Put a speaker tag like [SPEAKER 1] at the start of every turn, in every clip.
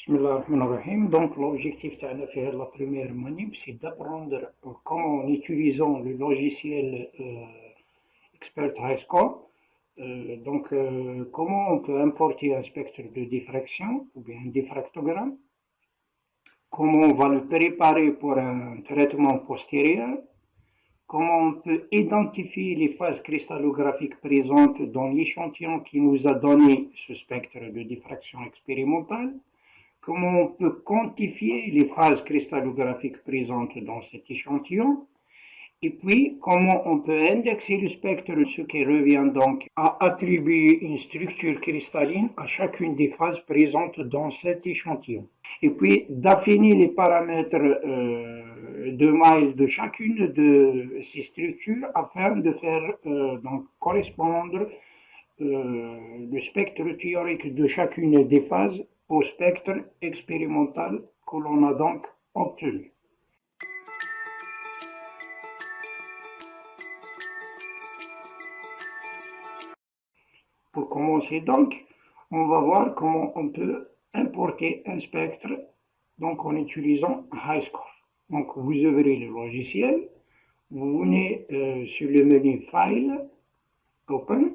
[SPEAKER 1] Bismillahirrahmanirrahim. Donc, l'objectif de la première manip, c'est d'apprendre comment, en utilisant le logiciel Expert High Score, comment on peut importer un spectre de diffraction ou bien un diffractogramme, comment on va le préparer pour un traitement postérieur, comment on peut identifier les phases cristallographiques présentes dans l'échantillon qui nous a donné ce spectre de diffraction expérimentale, comment on peut quantifier les phases cristallographiques présentes dans cet échantillon, et puis comment on peut indexer le spectre, ce qui revient donc à attribuer une structure cristalline à chacune des phases présentes dans cet échantillon. Et puis d'affiner les paramètres de Mile de chacune de ces structures afin de faire donc correspondre le spectre théorique de chacune des phases au spectre expérimental que l'on a donc obtenu. Pour commencer donc, on va voir comment on peut importer un spectre donc en utilisant HiScore. Donc vous ouvrez le logiciel, vous venez sur le menu File, Open.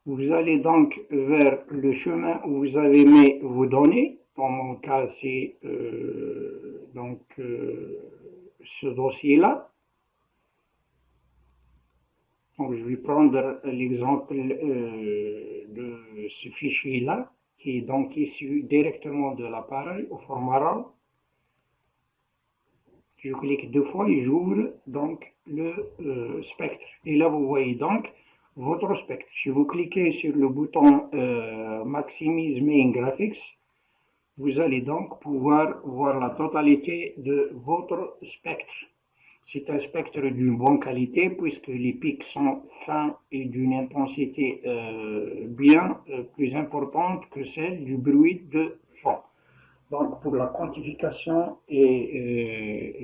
[SPEAKER 1] Vous allez donc vers le chemin où vous avez mis vos données. Dans mon cas, c'est ce dossier-là. Donc, je vais prendre l'exemple de ce fichier-là, qui est donc issu directement de l'appareil au format RAW. Je clique deux fois et j'ouvre donc le spectre. Et là, vous voyez donc votre spectre. Si vous cliquez sur le bouton Maximize Main Graphics, vous allez donc pouvoir voir la totalité de votre spectre. C'est un spectre d'une bonne qualité puisque les pics sont fins et d'une intensité bien plus importante que celle du bruit de fond. Donc pour la quantification et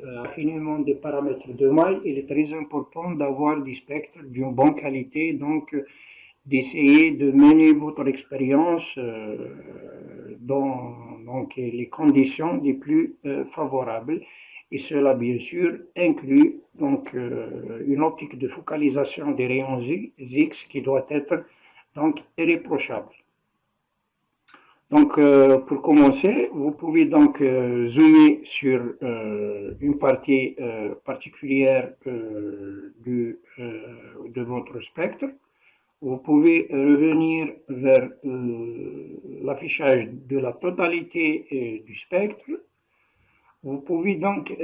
[SPEAKER 1] l'affinement des paramètres de Mile, il est très important d'avoir des spectres d'une bonne qualité, donc d'essayer de mener votre expérience dans les conditions les plus favorables. Et cela, bien sûr, inclut donc une optique de focalisation des rayons X qui doit être donc irréprochable. Donc, pour commencer, vous pouvez donc zoomer sur une partie particulière de votre spectre. Vous pouvez revenir vers l'affichage de la totalité du spectre. Vous pouvez donc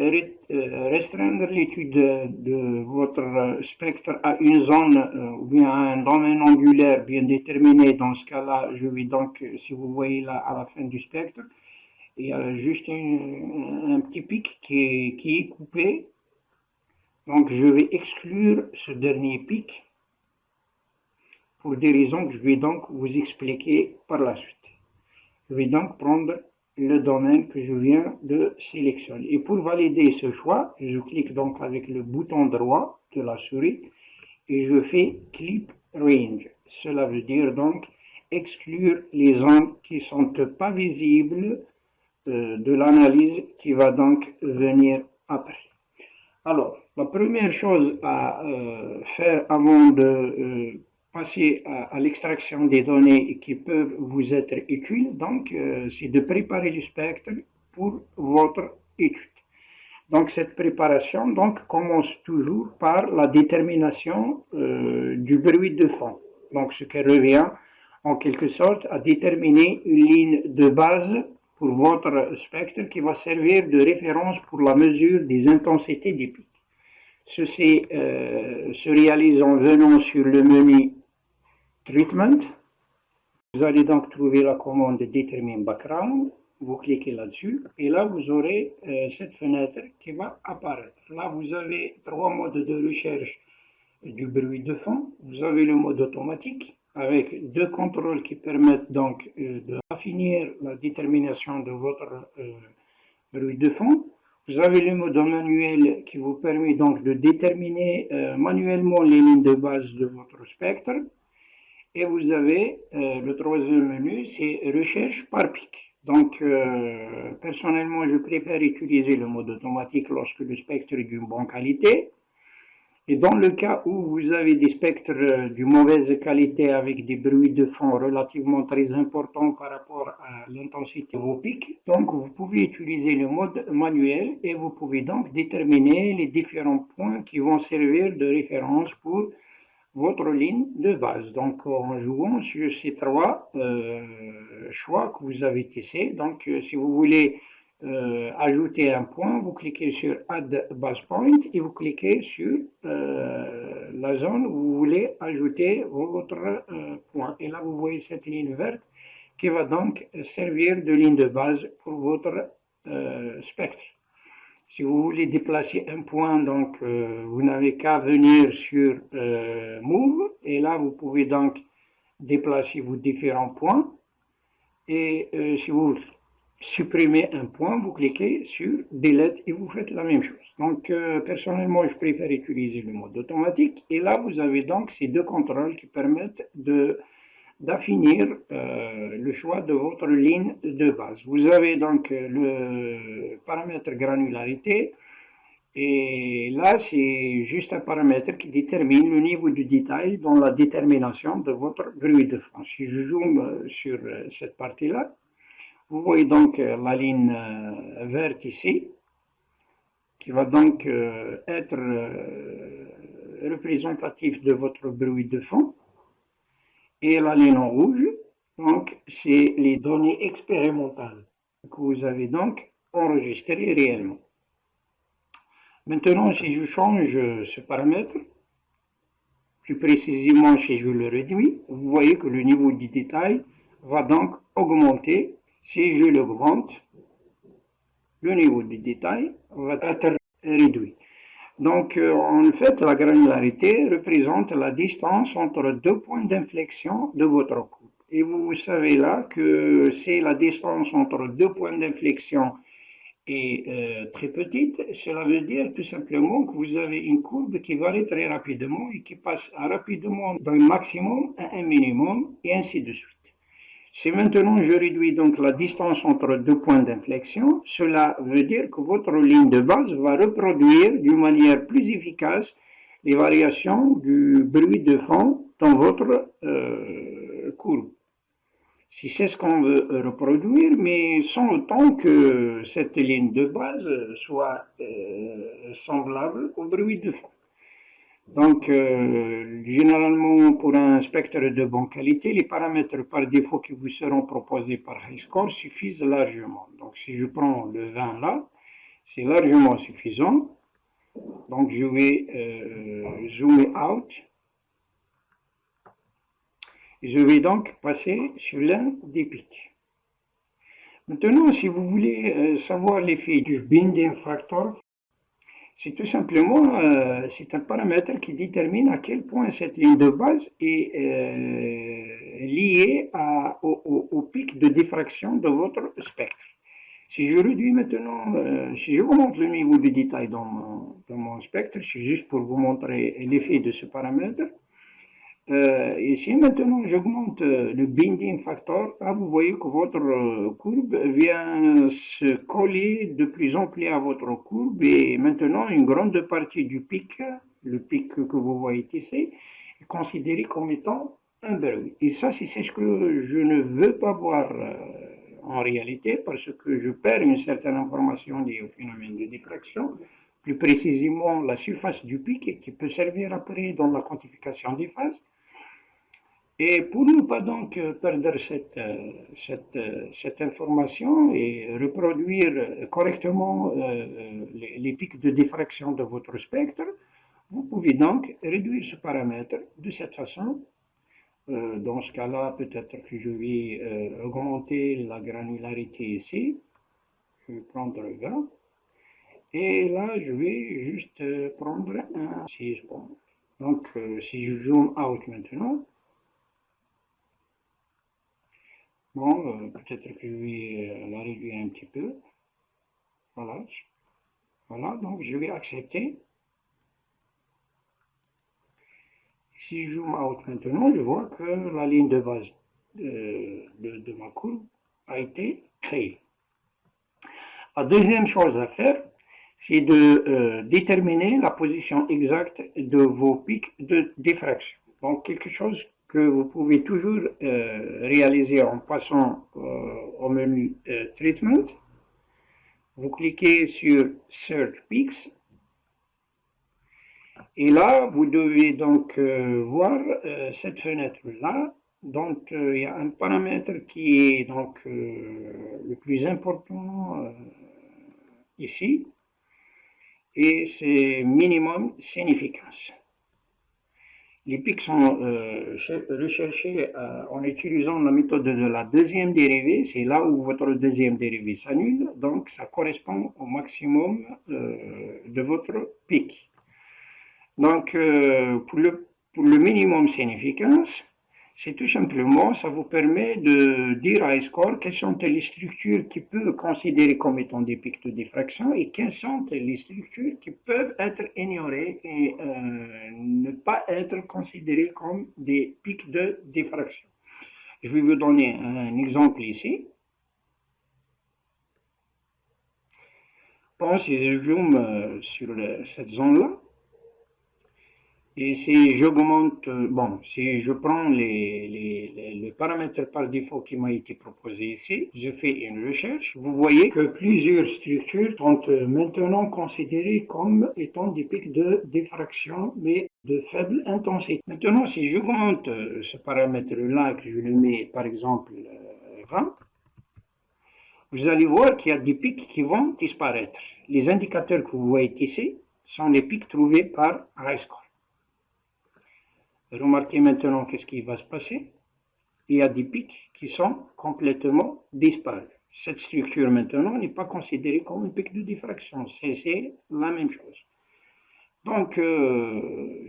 [SPEAKER 1] restreindre l'étude de votre spectre à une zone ou bien à un domaine angulaire bien déterminé. Dans ce cas-là, je vais donc, si vous voyez là à la fin du spectre, il y a juste un petit pic qui est coupé. Donc je vais exclure ce dernier pic pour des raisons que je vais donc vous expliquer par la suite. Je vais donc prendre le domaine que je viens de sélectionner. Et pour valider ce choix, je clique donc avec le bouton droit de la souris et je fais Clip Range. Cela veut dire donc exclure les zones qui ne sont pas visibles de l'analyse qui va donc venir après. Alors, la première chose à faire avant de passer à l'extraction des données qui peuvent vous être utiles, donc c'est de préparer le spectre pour votre étude. Donc cette préparation donc commence toujours par la détermination du bruit de fond. Donc ce qui revient en quelque sorte à déterminer une ligne de base pour votre spectre qui va servir de référence pour la mesure des intensités des pics. Ceci se réalise en venant sur le menu Treatment. Vous allez donc trouver la commande Determine Background. Vous cliquez là-dessus et là vous aurez cette fenêtre qui va apparaître. Là vous avez trois modes de recherche du bruit de fond. Vous avez le mode automatique avec deux contrôles qui permettent donc d'affiner la détermination de votre bruit de fond. Vous avez le mode manuel qui vous permet donc de déterminer manuellement les lignes de base de votre spectre. Et vous avez le troisième menu, c'est recherche par pic. Donc, personnellement, je préfère utiliser le mode automatique lorsque le spectre est d'une bonne qualité. Et dans le cas où vous avez des spectres de mauvaise qualité avec des bruits de fond relativement très importants par rapport à l'intensité de vos pics, donc vous pouvez utiliser le mode manuel et vous pouvez donc déterminer les différents points qui vont servir de référence pour votre ligne de base. Donc en jouant sur ces trois choix que vous avez testés, donc si vous voulez ajouter un point, vous cliquez sur Add Base Point et vous cliquez sur la zone où vous voulez ajouter votre point. Et là, vous voyez cette ligne verte qui va donc servir de ligne de base pour votre spectre. Si vous voulez déplacer un point, donc vous n'avez qu'à venir sur Move et là vous pouvez donc déplacer vos différents points. Et si vous supprimez un point, vous cliquez sur Delete et vous faites la même chose. Donc personnellement, je préfère utiliser le mode automatique. Et là, vous avez donc ces deux contrôles qui permettent d'affinir le choix de votre ligne de base. Vous avez donc le paramètre granularité et là c'est juste un paramètre qui détermine le niveau de détail dans la détermination de votre bruit de fond. Si je zoome sur cette partie-là, vous voyez donc la ligne verte ici qui va donc être représentative de votre bruit de fond. Et la ligne en rouge, donc, c'est les données expérimentales que vous avez donc enregistrées réellement. Maintenant, si je change ce paramètre, plus précisément si je le réduis, vous voyez que le niveau de détail va donc augmenter. Si je l'augmente, le niveau de détail va être réduit. Donc, en fait, la granularité représente la distance entre deux points d'inflexion de votre courbe. Et vous savez là que c'est la distance entre deux points d'inflexion est très petite. Cela veut dire tout simplement que vous avez une courbe qui varie très rapidement et qui passe rapidement d'un maximum à un minimum et ainsi de suite. Si maintenant je réduis donc la distance entre deux points d'inflexion, cela veut dire que votre ligne de base va reproduire d'une manière plus efficace les variations du bruit de fond dans votre courbe. Si c'est ce qu'on veut reproduire, mais sans autant que cette ligne de base soit semblable au bruit de fond. Donc, généralement, pour un spectre de bonne qualité, les paramètres par défaut qui vous seront proposés par HiScore suffisent largement. Donc, si je prends le 20 là, c'est largement suffisant. Donc, je vais zoomer out. Je vais donc passer sur l'un des pics. Maintenant, si vous voulez savoir l'effet du binding factor, c'est tout simplement c'est un paramètre qui détermine à quel point cette ligne de base est liée au pic de diffraction de votre spectre. Si je réduis maintenant, si je remonte le niveau de détail dans mon spectre, c'est juste pour vous montrer l'effet de ce paramètre. Et si maintenant j'augmente le binding factor, là vous voyez que votre courbe vient se coller de plus en plus à votre courbe et maintenant une grande partie du pic, le pic que vous voyez ici, est considéré comme étant un bruit. Et ça, c'est ce que je ne veux pas voir en réalité parce que je perds une certaine information liée au phénomène de diffraction, plus précisément la surface du pic et qui peut servir après dans la quantification des phases. Et pour ne pas donc perdre cette information et reproduire correctement les pics de diffraction de votre spectre, vous pouvez donc réduire ce paramètre de cette façon. Dans ce cas-là, peut-être que je vais augmenter la granularité ici. Je vais prendre 20. Et là, je vais juste prendre un 6. Bon. Donc, si je zoome out maintenant, bon, peut-être que je vais la réduire un petit peu. Voilà. Voilà, donc je vais accepter. Si je zoome out maintenant, je vois que la ligne de base de ma courbe a été créée. La deuxième chose à faire, c'est de déterminer la position exacte de vos pics de diffraction. Donc quelque chose que vous pouvez toujours réaliser en passant au menu Treatment. Vous cliquez sur Search Peaks et là, vous devez donc voir cette fenêtre-là. Donc, il y a un paramètre qui est donc le plus important ici, et c'est minimum significance. Les pics sont recherchés en utilisant la méthode de la deuxième dérivée. C'est là où votre deuxième dérivée s'annule, donc ça correspond au maximum de votre pic. Donc, pour le minimum significance, c'est tout simplement, ça vous permet de dire à iScore quelles sont les structures qui peuvent considérer comme étant des pics de diffraction et quelles sont les structures qui peuvent être ignorées et ne pas être considérées comme des pics de diffraction. Je vais vous donner un exemple ici. Bon, si je zoome sur cette zone-là, et si j'augmente, bon, si je prends le paramètre par défaut qui m'a été proposé ici, je fais une recherche, vous voyez que plusieurs structures sont maintenant considérées comme étant des pics de diffraction, mais de faible intensité. Maintenant, si j'augmente ce paramètre-là, que je le mets par exemple 20, vous allez voir qu'il y a des pics qui vont disparaître. Les indicateurs que vous voyez ici sont les pics trouvés par iScore. Remarquez maintenant qu'est-ce qui va se passer. Il y a des pics qui sont complètement disparus. Cette structure maintenant n'est pas considérée comme un pic de diffraction. C'est la même chose. Donc,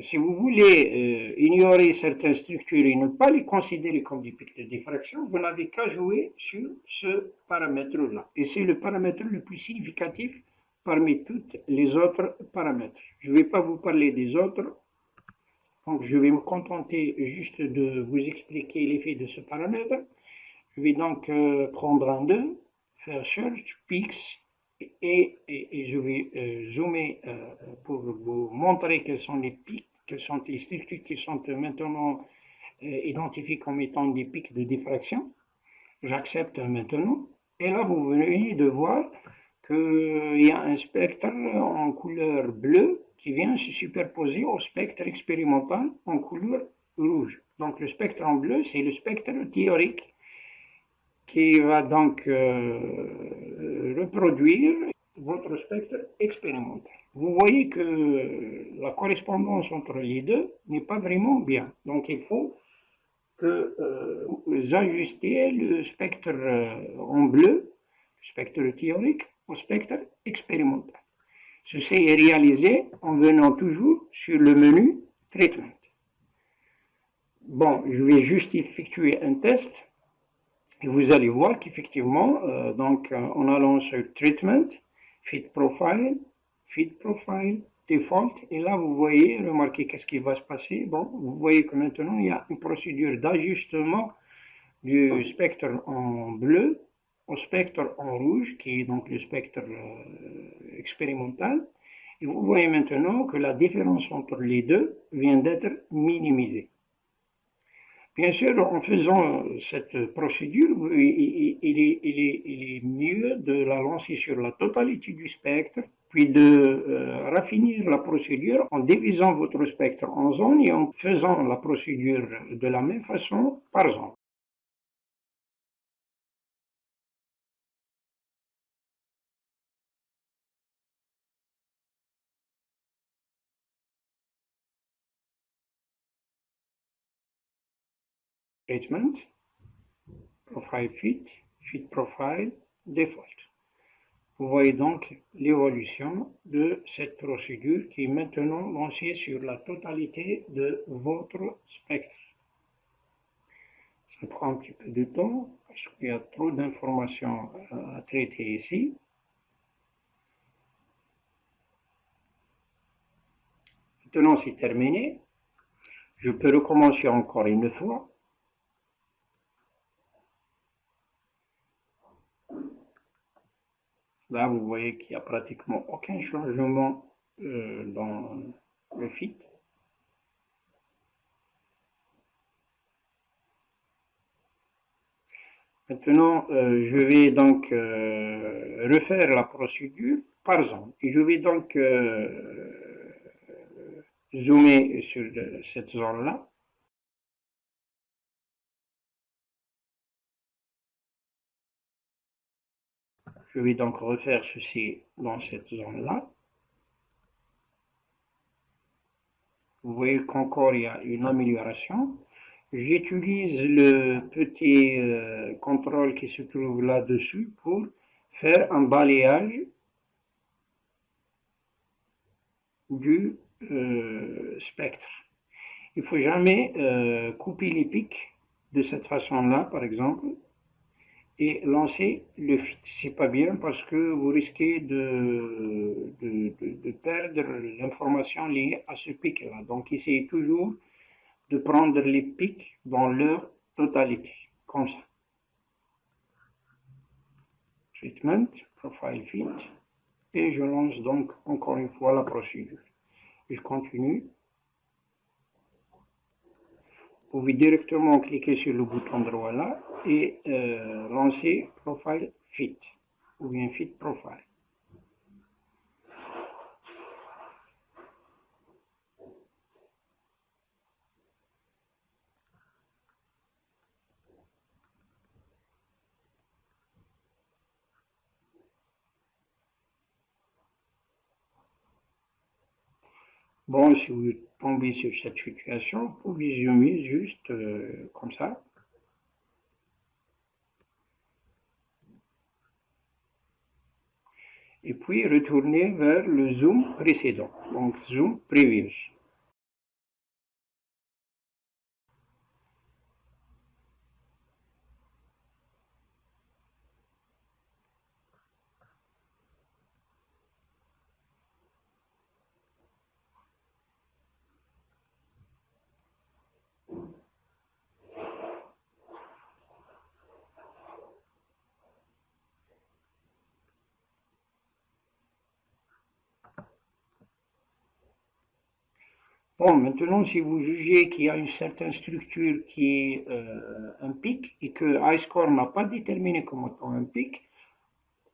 [SPEAKER 1] si vous voulez ignorer certaines structures et ne pas les considérer comme des pics de diffraction, vous n'avez qu'à jouer sur ce paramètre-là. Et c'est le paramètre le plus significatif parmi tous les autres paramètres. Je ne vais pas vous parler des autres. Donc, je vais me contenter juste de vous expliquer l'effet de ce paramètre. Je vais donc prendre un 2, faire Search, Peaks, et je vais zoomer pour vous montrer quels sont les pics, quelles sont les structures qui sont maintenant identifiées comme étant des pics de diffraction. J'accepte maintenant. Et là, vous venez de voir qu'il y a un spectre en couleur bleue qui vient se superposer au spectre expérimental en couleur rouge. Donc le spectre en bleu, c'est le spectre théorique qui va donc reproduire votre spectre expérimental. Vous voyez que la correspondance entre les deux n'est pas vraiment bien. Donc il faut que vous ajustez le spectre en bleu, le spectre théorique, au spectre expérimental. Ceci est réalisé en venant toujours sur le menu Treatment. Bon, je vais juste effectuer un test et vous allez voir qu'effectivement, en allant sur Treatment, Fit Profile, Default, et là vous voyez, remarquez qu'est-ce qui va se passer. Bon, vous voyez que maintenant il y a une procédure d'ajustement du spectre en bleu au spectre en rouge, qui est donc le spectre expérimental. Et vous voyez maintenant que la différence entre les deux vient d'être minimisée. Bien sûr, en faisant cette procédure, il est mieux de la lancer sur la totalité du spectre, puis de raffinir la procédure en divisant votre spectre en zones et en faisant la procédure de la même façon par zone. Treatment, Profile Fit Profile, Default. Vous voyez donc l'évolution de cette procédure qui est maintenant lancée sur la totalité de votre spectre. Ça prend un petit peu de temps parce qu'il y a trop d'informations à traiter ici. Maintenant, c'est terminé. Je peux recommencer encore une fois. Là, vous voyez qu'il n'y a pratiquement aucun changement dans le fit. Maintenant, je vais donc refaire la procédure par zone. Et je vais donc zoomer sur cette zone-là. Je vais donc refaire ceci dans cette zone-là. Vous voyez qu'encore il y a une amélioration. J'utilise le petit contrôle qui se trouve là-dessus pour faire un balayage du spectre. Il ne faut jamais couper les pics de cette façon-là, par exemple, et lancer le fit. C'est pas bien parce que vous risquez de perdre l'information liée à ce pic-là. Donc, essayez toujours de prendre les pics dans leur totalité, comme ça. Treatment, Profile Fit, et je lance donc encore une fois la procédure. Je continue. Vous pouvez directement cliquer sur le bouton droit là et lancer Profile Fit ou bien Fit Profile. Bon, si vous tombez sur cette situation, vous pouvez zoomer juste comme ça. Et puis retourner vers le zoom précédent, donc zoom previous. Bon, maintenant, si vous jugez qu'il y a une certaine structure qui est un pic et que iScore n'a pas déterminé comme étant un pic,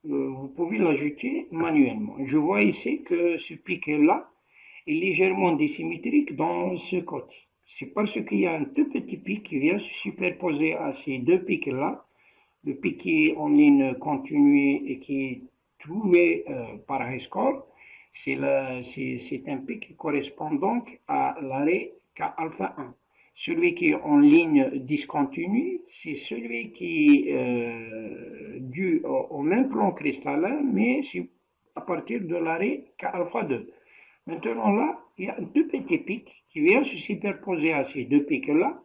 [SPEAKER 1] vous pouvez l'ajouter manuellement. Je vois ici que ce pic-là est légèrement désymétrique dans ce côté. C'est parce qu'il y a un tout petit pic qui vient se superposer à ces deux pics-là. Le pic qui est en ligne continue et qui est trouvé par iScore, c'est un pic qui correspond donc à l'arrêt K alpha 1. Celui qui est en ligne discontinue, c'est celui qui est dû au même plan cristallin, mais c'est à partir de l'arrêt K alpha 2. Maintenant là, il y a un tout petit pic qui vient se superposer à ces deux pics-là,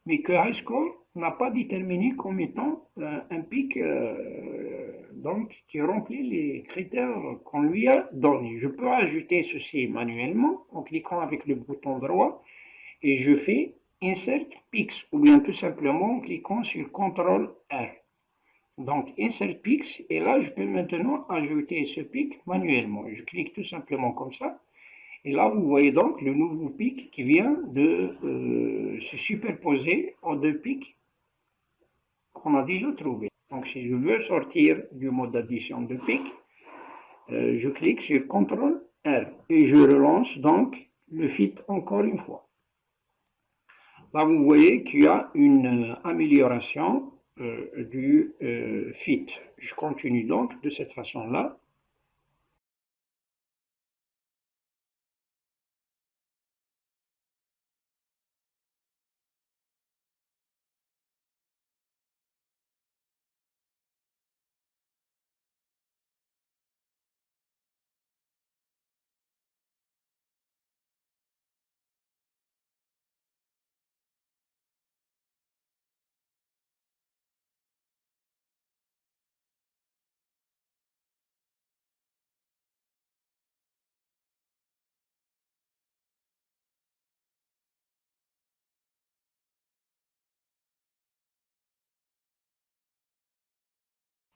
[SPEAKER 1] mais que iScore n'a pas déterminé comme étant un pic donc, qui remplit les critères qu'on lui a donnés. Je peux ajouter ceci manuellement en cliquant avec le bouton droit et je fais Insert Pix ou bien tout simplement en cliquant sur CTRL R. Donc Insert Pix et là je peux maintenant ajouter ce pic manuellement. Je clique tout simplement comme ça. Et là, vous voyez donc le nouveau pic qui vient de se superposer aux deux pics qu'on a déjà trouvés. Donc, si je veux sortir du mode d'addition de pics, je clique sur CTRL R et je relance donc le fit encore une fois. Là, vous voyez qu'il y a une amélioration du fit. Je continue donc de cette façon-là.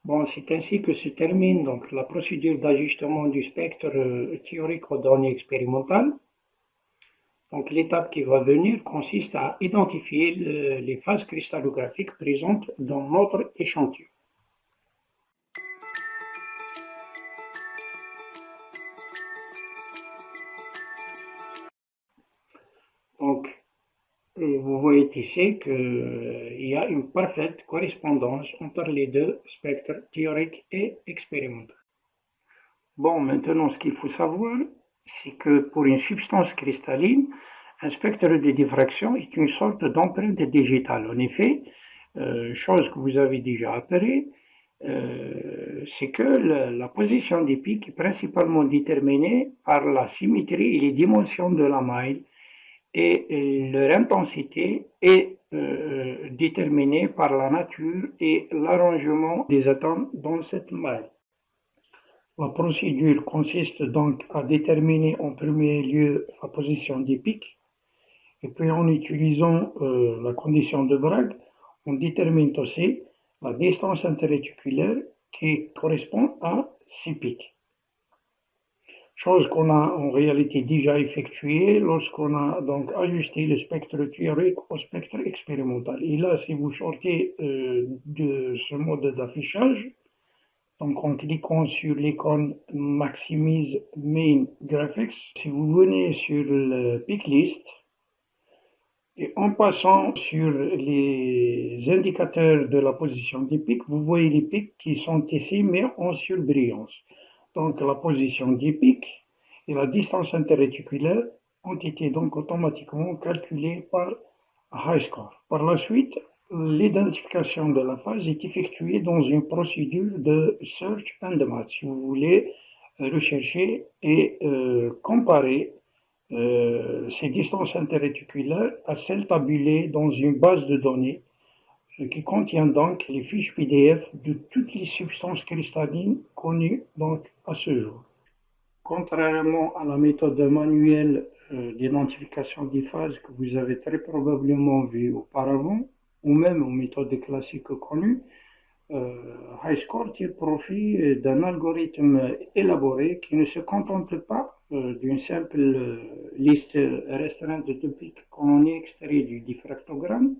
[SPEAKER 1] Bon, c'est ainsi que se termine donc la procédure d'ajustement du spectre théorique aux données expérimentales. Donc, l'étape qui va venir consiste à identifier les phases cristallographiques présentes dans notre échantillon. Donc, vous voyez ici qu'il y a une parfaite correspondance entre les deux spectres théoriques et expérimentaux. Bon, maintenant, ce qu'il faut savoir, c'est que pour une substance cristalline, un spectre de diffraction est une sorte d'empreinte digitale. En effet, chose que vous avez déjà appris, c'est que la position des pics est principalement déterminée par la symétrie et les dimensions de la maille et leur intensité est déterminée par la nature et l'arrangement des atomes dans cette maille. La procédure consiste donc à déterminer en premier lieu la position des pics, et puis en utilisant la condition de Bragg, on détermine aussi la distance interréticulaire qui correspond à 6 pics. Chose qu'on a en réalité déjà effectuée lorsqu'on a donc ajusté le spectre théorique au spectre expérimental. Et là, si vous sortez de ce mode d'affichage, donc en cliquant sur l'icône Maximize Main Graphics, si vous venez sur le pick list et en passant sur les indicateurs de la position des pics, vous voyez les pics qui sont ici mais en surbrillance. Donc la position des pics et la distance interréticulaire ont été donc automatiquement calculées par HiScore. Par la suite, l'identification de la phase est effectuée dans une procédure de Search and Match. Si vous voulez rechercher et comparer ces distances interréticulaires à celles tabulées dans une base de données qui contient donc les fiches PDF de toutes les substances cristallines connues donc à ce jour. Contrairement à la méthode manuelle d'identification des phases que vous avez très probablement vue auparavant, ou même aux méthodes classiques connues, HiScore tire profit d'un algorithme élaboré qui ne se contente pas d'une simple liste restreinte de pics qu'on extrait du diffractogramme,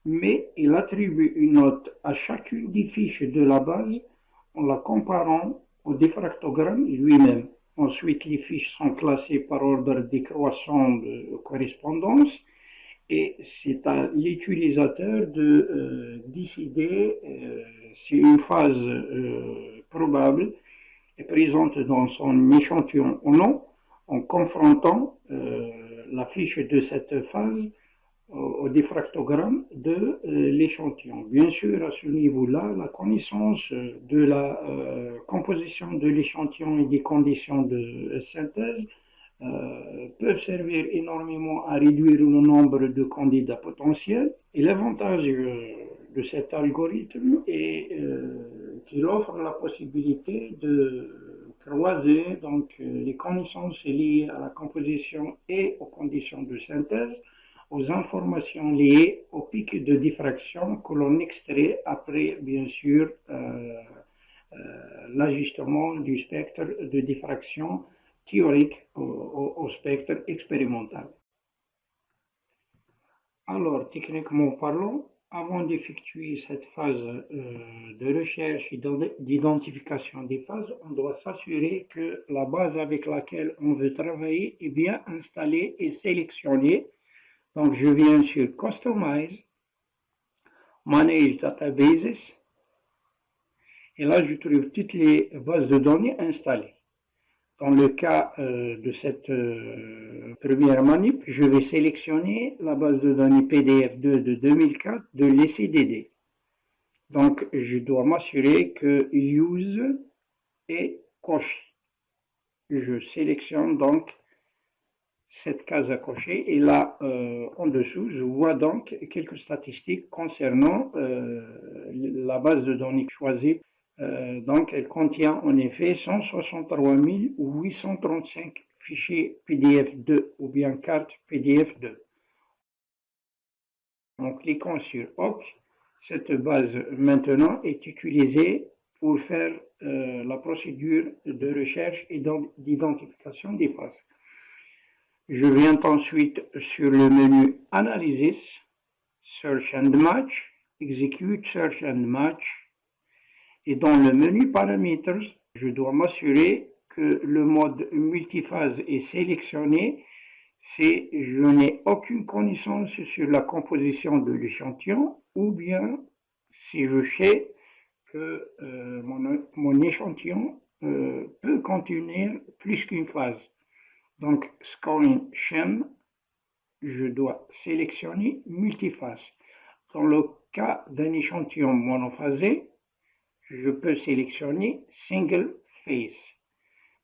[SPEAKER 1] mais il attribue une note à chacune des fiches de la base en la comparant au diffractogramme lui-même. Ensuite, les fiches sont classées par ordre décroissant de correspondance et c'est à l'utilisateur de décider si une phase probable est présente dans son échantillon ou non en confrontant la fiche de cette phase au diffractogramme de l'échantillon. Bien sûr, à ce niveau-là, la connaissance de la composition de l'échantillon et des conditions de synthèse peuvent servir énormément à réduire le nombre de candidats potentiels. Et l'avantage de cet algorithme est qu'il offre la possibilité de croiser donc, les connaissances liées à la composition et aux conditions de synthèse aux informations liées au pic de diffraction que l'on extrait après, bien sûr, l'ajustement du spectre de diffraction théorique au spectre expérimental. Alors, techniquement parlant, avant d'effectuer cette phase de recherche et d'identification des phases, on doit s'assurer que la base avec laquelle on veut travailler est bien installée et sélectionnée. Donc, je viens sur Customize, Manage Databases, et là, je trouve toutes les bases de données installées. Dans le cas de cette première manip, je vais sélectionner la base de données PDF2 de 2004 de l'ECDD. Donc, je dois m'assurer que Use est coché. Je sélectionne donc cette case à cocher et là, en dessous, je vois donc quelques statistiques concernant la base de données choisie. Donc, elle contient en effet 163 835 fichiers PDF2 ou bien cartes PDF2. En cliquant sur OK, Cette base maintenant est utilisée pour faire la procédure de recherche et d'identification des phases. Je viens ensuite sur le menu Analysis, Search and Match, Execute Search and Match, et dans le menu Parameters, je dois m'assurer que le mode multiphase est sélectionné si je n'ai aucune connaissance sur la composition de l'échantillon ou bien si je sais que mon échantillon peut contenir plus qu'une phase. Donc, Scoring Scheme, je dois sélectionner multiphase. Dans le cas d'un échantillon monophasé, je peux sélectionner Single Phase.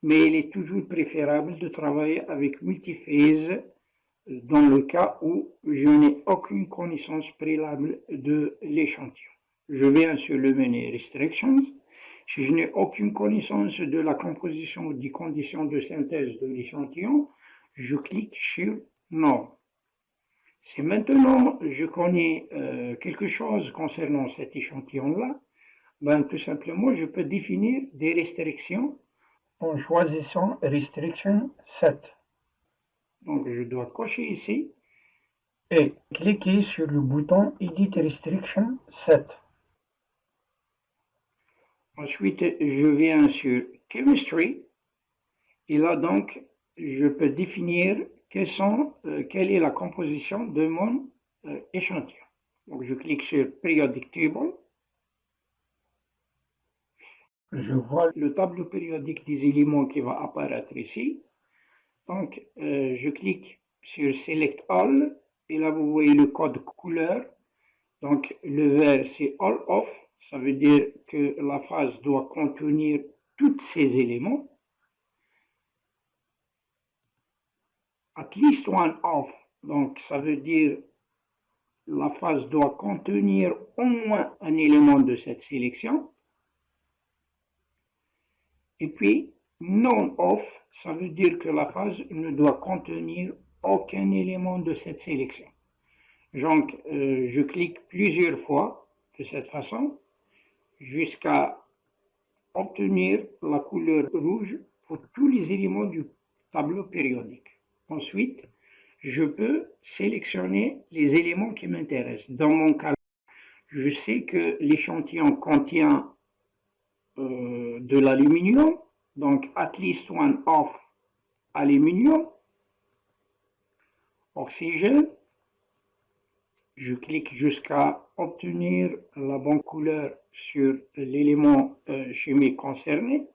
[SPEAKER 1] Mais il est toujours préférable de travailler avec multiphase dans le cas où je n'ai aucune connaissance préalable de l'échantillon. Je viens sur le menu Restrictions. Si je n'ai aucune connaissance de la composition ou des conditions de synthèse de l'échantillon, je clique sur Non. Si maintenant je connais quelque chose concernant cet échantillon-là, ben, tout simplement je peux définir des restrictions en choisissant Restriction Set. Donc je dois cocher ici et cliquer sur le bouton Edit Restriction Set. Ensuite, je viens sur Chemistry et là donc je peux définir quelle est la composition de mon échantillon. Donc je clique sur Periodic Table. Je vois le tableau périodique des éléments qui va apparaître ici. Donc je clique sur Select All et là vous voyez le code couleur. Donc le vert c'est All Off, ça veut dire que la phase doit contenir tous ces éléments. At least one off, donc ça veut dire la phase doit contenir au moins un élément de cette sélection. Et puis non off, ça veut dire que la phase ne doit contenir aucun élément de cette sélection. Donc je clique plusieurs fois de cette façon jusqu'à obtenir la couleur rouge pour tous les éléments du tableau périodique. Ensuite, je peux sélectionner les éléments qui m'intéressent. Dans mon cas, je sais que l'échantillon contient de l'aluminium, donc at least one of aluminium, oxygène. Je clique jusqu'à obtenir la bonne couleur sur l'élément chimique concerné.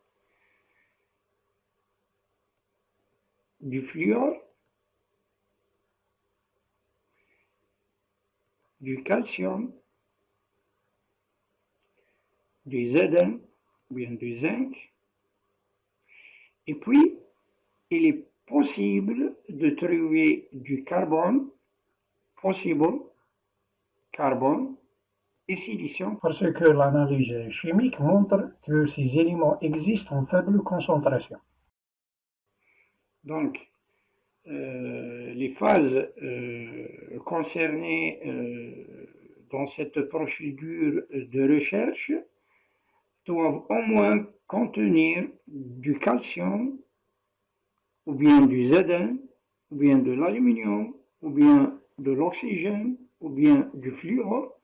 [SPEAKER 1] Du fluor, du calcium, du Zn, ou bien du zinc. Et puis, il est possible de trouver du carbone, possible, carbone et silicium, parce que l'analyse chimique montre que ces éléments existent en faible concentration. Donc, les phases concernées dans cette procédure de recherche doivent au moins contenir du calcium, ou bien du Zn, ou bien de l'aluminium, ou bien de l'oxygène, ou bien du fluor.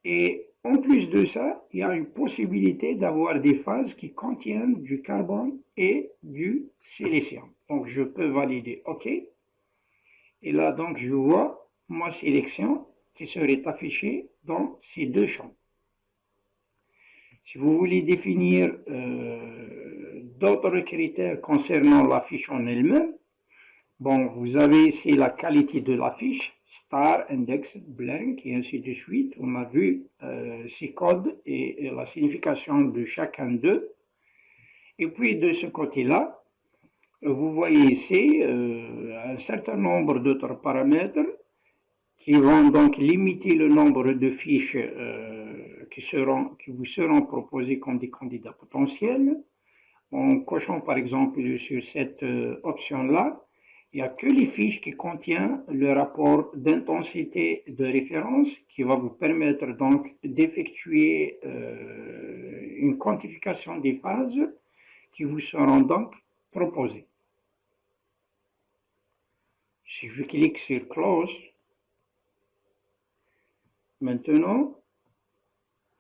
[SPEAKER 1] Et en plus de ça, il y a une possibilité d'avoir des phases qui contiennent du carbone et du silicium. Donc je peux valider OK. Et là, donc, je vois ma sélection qui serait affichée dans ces deux champs. Si vous voulez définir d'autres critères concernant la fiche en elle-même, bon, vous avez ici la qualité de la fiche, star, index, blank, et ainsi de suite. On a vu ces codes et la signification de chacun d'eux. Et puis de ce côté-là, vous voyez ici un certain nombre d'autres paramètres qui vont donc limiter le nombre de fiches qui vous seront proposées comme des candidats potentiels. En cochant par exemple sur cette option-là, il n'y a que les fiches qui contiennent le rapport d'intensité de référence qui va vous permettre donc d'effectuer une quantification des phases qui vous seront donc proposées. Si je clique sur Close, maintenant,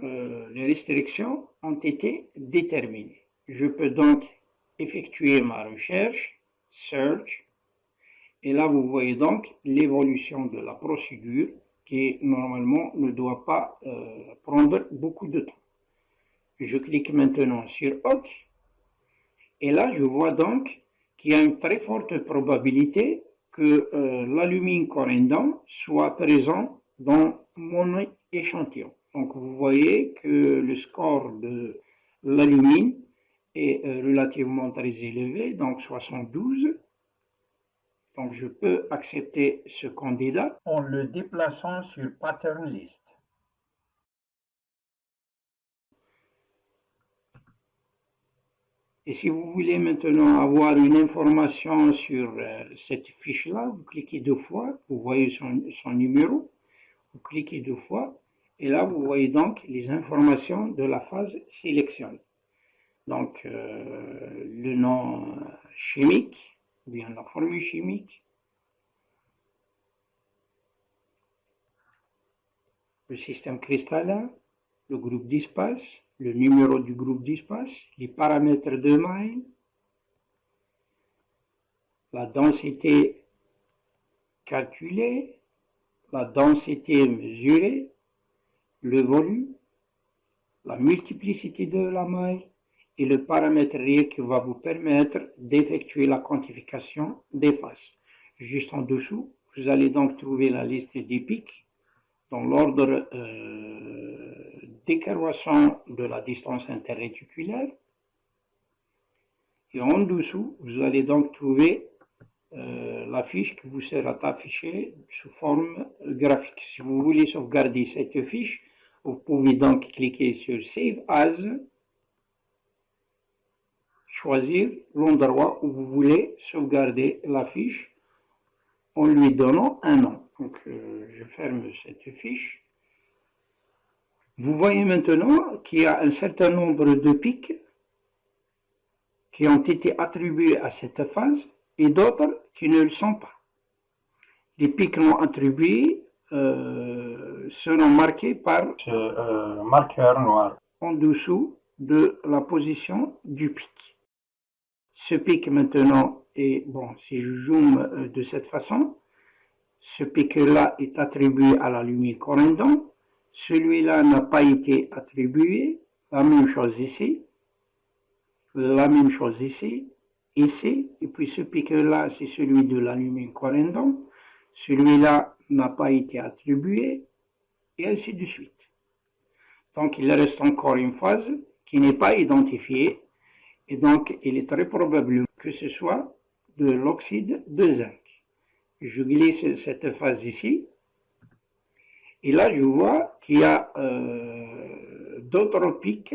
[SPEAKER 1] les restrictions ont été déterminées. Je peux donc effectuer ma recherche, Search, et là vous voyez donc l'évolution de la procédure qui normalement ne doit pas prendre beaucoup de temps. Je clique maintenant sur OK, et là je vois donc qu'il y a une très forte probabilité que l'alumine corindon soit présent dans mon échantillon. Donc vous voyez que le score de l'alumine est relativement très élevé, donc 72. Donc je peux accepter ce candidat en le déplaçant sur Pattern List. Et si vous voulez maintenant avoir une information sur cette fiche-là, vous cliquez deux fois, vous voyez son numéro, vous cliquez deux fois, et là vous voyez donc les informations de la phase sélection. Donc le nom chimique, ou bien la formule chimique, le système cristallin, le groupe d'espace, le numéro du groupe d'espace, les paramètres de Mine, la densité calculée, la densité mesurée, le volume, la multiplicité de la maille et le paramètre réel qui va vous permettre d'effectuer la quantification des phases. Juste en dessous, vous allez donc trouver la liste des pics dans l'ordre décroissant de la distance interréticulaire. Et en dessous, vous allez donc trouver la fiche qui vous sera affichée sous forme graphique. Si vous voulez sauvegarder cette fiche, vous pouvez donc cliquer sur Save As, choisir l'endroit où vous voulez sauvegarder la fiche en lui donnant un nom. Donc je ferme cette fiche. Vous voyez maintenant qu'il y a un certain nombre de pics qui ont été attribués à cette phase et d'autres qui ne le sont pas. Les pics non attribués seront marqués par ce marqueur noir en dessous de la position du pic. Ce pic maintenant est, bon, si je zoome de cette façon, ce pic-là est attribué à la lumière corindon, celui-là n'a pas été attribué, la même chose ici, la même chose ici, ici, et puis ce pic-là c'est celui de la lumière corindon, celui-là n'a pas été attribué, et ainsi de suite. Donc il reste encore une phase qui n'est pas identifiée, et donc il est très probable que ce soit de l'oxyde de zinc. Je glisse cette phase ici, et là je vois qu'il y a d'autres pics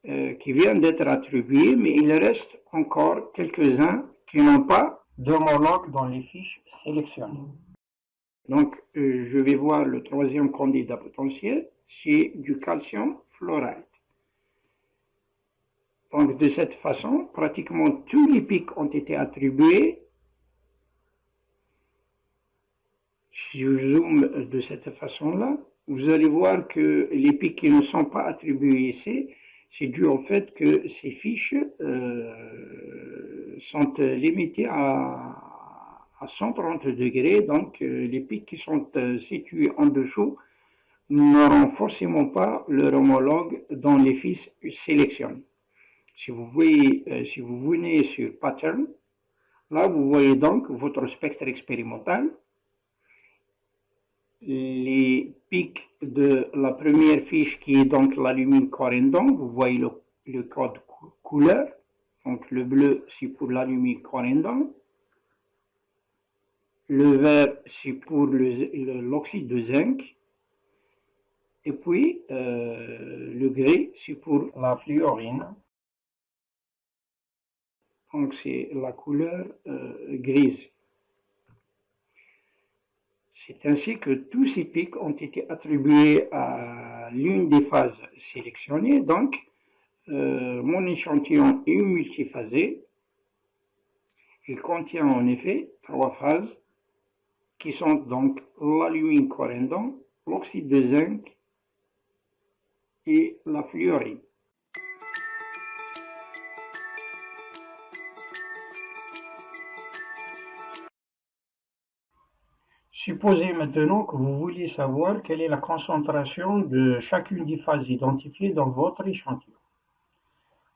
[SPEAKER 1] qui viennent d'être attribués, mais il reste encore quelques-uns qui n'ont pas d'homologue dans les fiches sélectionnées. Donc, je vais voir le troisième candidat potentiel, c'est du calcium fluoride. Donc, de cette façon, pratiquement tous les pics ont été attribués. Si je zoome de cette façon-là, vous allez voir que les pics qui ne sont pas attribués ici, c'est dû au fait que ces fiches sont limitées à 130 degrés, donc les pics qui sont situés en dessous n'auront forcément pas leur homologue dans les fiches sélectionnées. Si vous venez sur Pattern, là vous voyez donc votre spectre expérimental. Les pics de la première fiche qui est donc l'alumine corindon, vous voyez le code couleur, donc le bleu c'est pour l'alumine corindon, le vert c'est pour l'oxyde de zinc, et puis le gris c'est pour la fluorine, donc c'est la couleur grise. C'est ainsi que tous ces pics ont été attribués à l'une des phases sélectionnées. Donc, mon échantillon est multiphasé. Il contient en effet 3 phases qui sont donc l'alumine corindon, l'oxyde de zinc et la fluorine. Supposez maintenant que vous vouliez savoir quelle est la concentration de chacune des phases identifiées dans votre échantillon.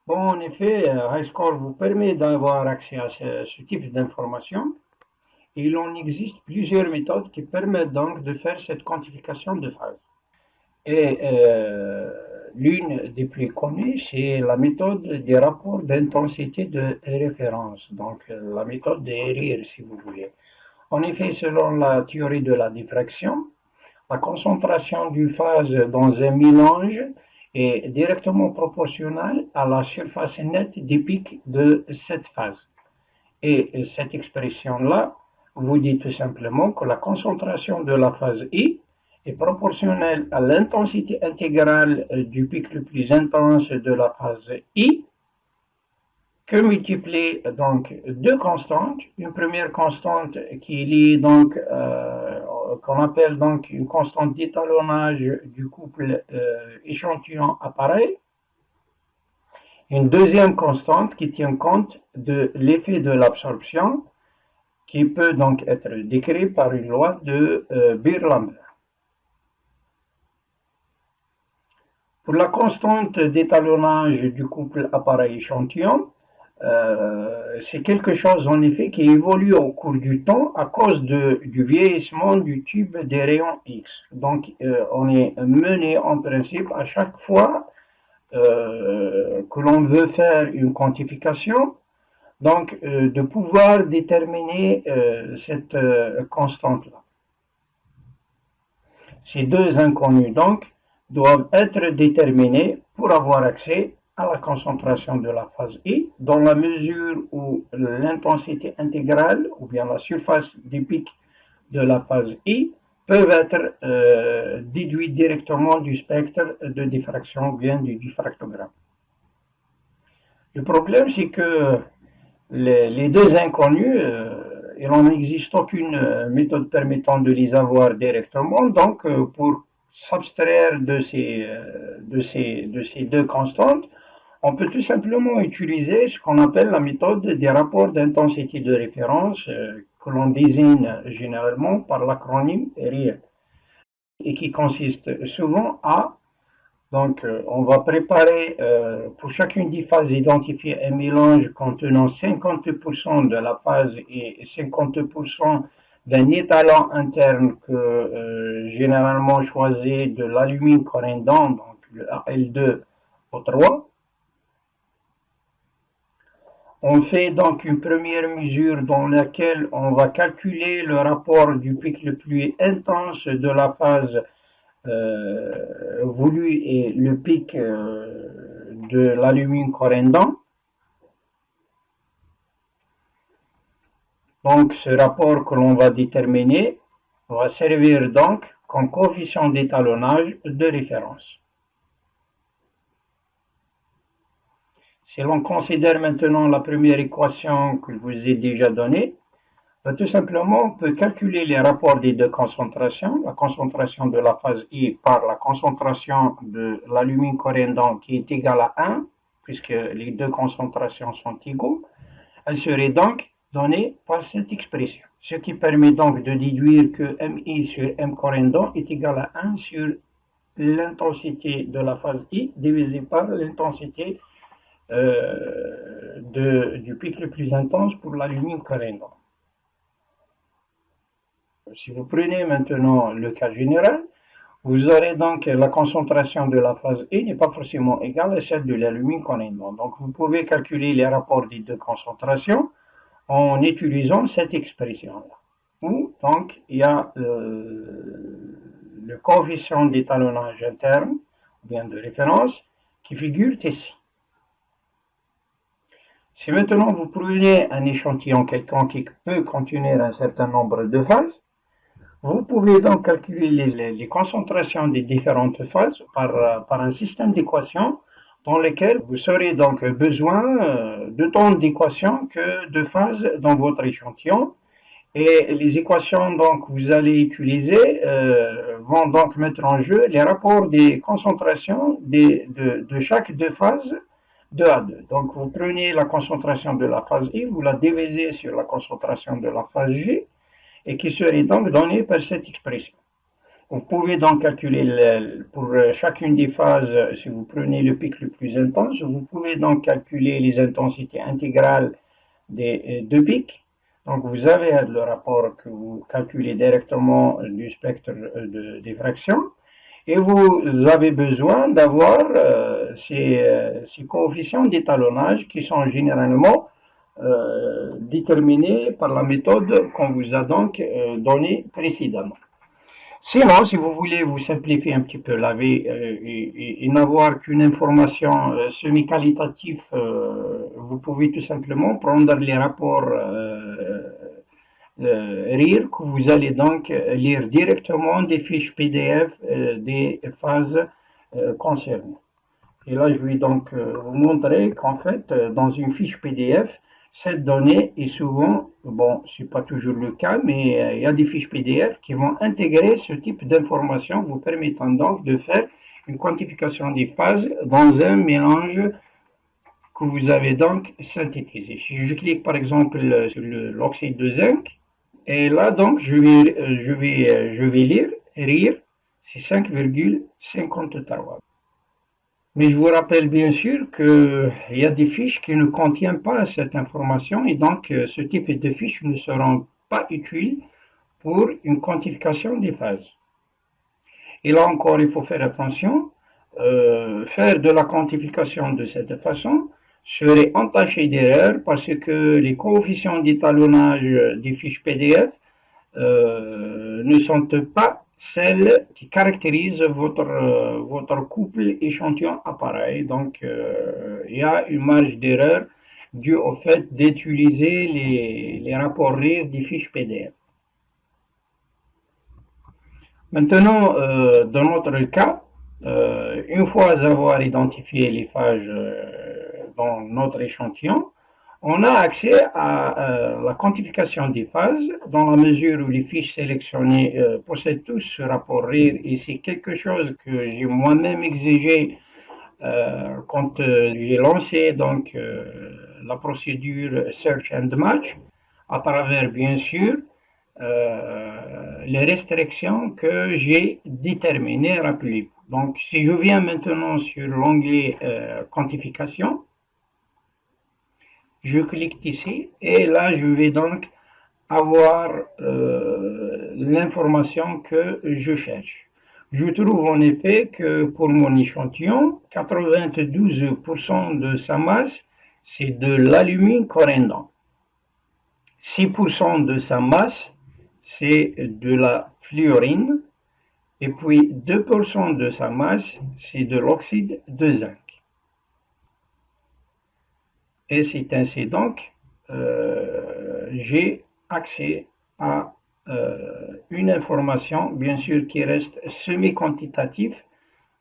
[SPEAKER 1] Bon, en effet, HiScore vous permet d'avoir accès à ce type d'informations. Il en existe plusieurs méthodes qui permettent donc de faire cette quantification de phases. Et l'une des plus connues, c'est la méthode des rapports d'intensité de référence, donc la méthode des RIR si vous voulez. En effet, selon la théorie de la diffraction, la concentration d'une phase dans un mélange est directement proportionnelle à la surface nette des pics de cette phase. Et cette expression-là vous dit tout simplement que la concentration de la phase I est proportionnelle à l'intensité intégrale du pic le plus intense de la phase I, que multiplier donc deux constantes. Une première constante qui est liée donc qu'on appelle donc une constante d'étalonnage du couple échantillon-appareil. Une deuxième constante qui tient compte de l'effet de l'absorption, qui peut donc être décrit par une loi de Beer-Lambert. Pour la constante d'étalonnage du couple appareil-échantillon, c'est quelque chose en effet qui évolue au cours du temps à cause du vieillissement du tube des rayons X. Donc on est mené en principe à chaque fois que l'on veut faire une quantification, donc de pouvoir déterminer cette constante-là. Ces deux inconnus donc doivent être déterminés pour avoir accès à la concentration de la phase I, dans la mesure où l'intensité intégrale ou bien la surface des pics de la phase I peuvent être déduites directement du spectre de diffraction ou bien du diffractogramme. Le problème, c'est que les deux inconnus, il n'en existe aucune méthode permettant de les avoir directement. Donc, pour s'abstraire de ces deux constantes, on peut tout simplement utiliser ce qu'on appelle la méthode des rapports d'intensité de référence, que l'on désigne généralement par l'acronyme RIR, et qui consiste souvent à donc, on va préparer pour chacune des phases identifiées un mélange contenant 50% de la phase et 50% d'un étalon interne que généralement choisi de l'alumine corindon, donc le Al2O3. On fait donc une première mesure dans laquelle on va calculer le rapport du pic le plus intense de la phase voulu et le pic de l'alumine corindon. Donc ce rapport que l'on va déterminer va servir donc comme coefficient d'étalonnage de référence. Si l'on considère maintenant la première équation que je vous ai déjà donnée, tout simplement, on peut calculer les rapports des deux concentrations, la concentration de la phase I par la concentration de l'alumine corindon qui est égale à 1, puisque les deux concentrations sont égaux. Elle serait donc donnée par cette expression, ce qui permet donc de déduire que MI sur M corindon est égal à 1 sur l'intensité de la phase I divisé par l'intensité du pic le plus intense pour l'alumine corindon. Si vous prenez maintenant le cas général, vous aurez donc la concentration de la phase I n'est pas forcément égale à celle de l'alumine corindon. Donc vous pouvez calculer les rapports des deux concentrations en utilisant cette expression-là. Où donc il y a le coefficient d'étalonnage interne, ou bien de référence, qui figure ici. Si maintenant vous prenez un échantillon quelconque qui peut contenir un certain nombre de phases, Vous pouvez donc calculer les concentrations des différentes phases par un système d'équations dans lequel vous aurez donc besoin d'autant d'équations que de phases dans votre échantillon. Et les équations donc que vous allez utiliser vont donc mettre en jeu les rapports des concentrations de chaque deux phases 2 à 2. Donc vous prenez la concentration de la phase I, vous la divisez sur la concentration de la phase J, et qui serait donc donnée par cette expression. Vous pouvez donc calculer pour chacune des phases, si vous prenez le pic le plus intense, vous pouvez donc calculer les intensités intégrales des deux pics. Donc vous avez le rapport que vous calculez directement du spectre de diffraction et vous avez besoin d'avoir ces coefficients d'étalonnage qui sont généralement déterminés par la méthode qu'on vous a donc donnée précédemment. Sinon, si vous voulez vous simplifier un petit peu la vie et n'avoir qu'une information semi-qualitative, vous pouvez tout simplement prendre les rapports RIR que vous allez donc lire directement des fiches PDF des phases concernées. Et là, je vais donc vous montrer qu'en fait, dans une fiche PDF, cette donnée est souvent, bon, c'est pas toujours le cas, mais il y a des fiches PDF qui vont intégrer ce type d'informations, vous permettant donc de faire une quantification des phases dans un mélange que vous avez donc synthétisé. Si je clique par exemple sur l'oxyde de zinc, et là donc je vais lire, RIR, c'est 5,53. Mais je vous rappelle bien sûr qu'il y a des fiches qui ne contiennent pas cette information et donc ce type de fiches ne seront pas utiles pour une quantification des phases. Et là encore, il faut faire attention. Faire de la quantification de cette façon serait entaché d'erreur parce que les coefficients d'étalonnage des fiches PDF ne sont pas celles qui caractérisent votre couple échantillon-appareil. Donc, il y a une marge d'erreur due au fait d'utiliser les rapports RIR des fiches PDF. Maintenant, dans notre cas, une fois avoir identifié les phages dans notre échantillon, on a accès à la quantification des phases dans la mesure où les fiches sélectionnées possèdent tous ce rapport RIR et c'est quelque chose que j'ai moi-même exigé quand j'ai lancé donc la procédure Search and Match à travers bien sûr les restrictions que j'ai déterminées. Rappelez-vous. Donc si je viens maintenant sur l'onglet quantification, je clique ici et là je vais donc avoir l'information que je cherche. Je trouve en effet que pour mon échantillon, 92% de sa masse, c'est de l'alumine corindon. 6% de sa masse, c'est de la fluorine. Et puis 2% de sa masse, c'est de l'oxyde de zinc. Et c'est ainsi donc, j'ai accès à une information, bien sûr, qui reste semi-quantitative,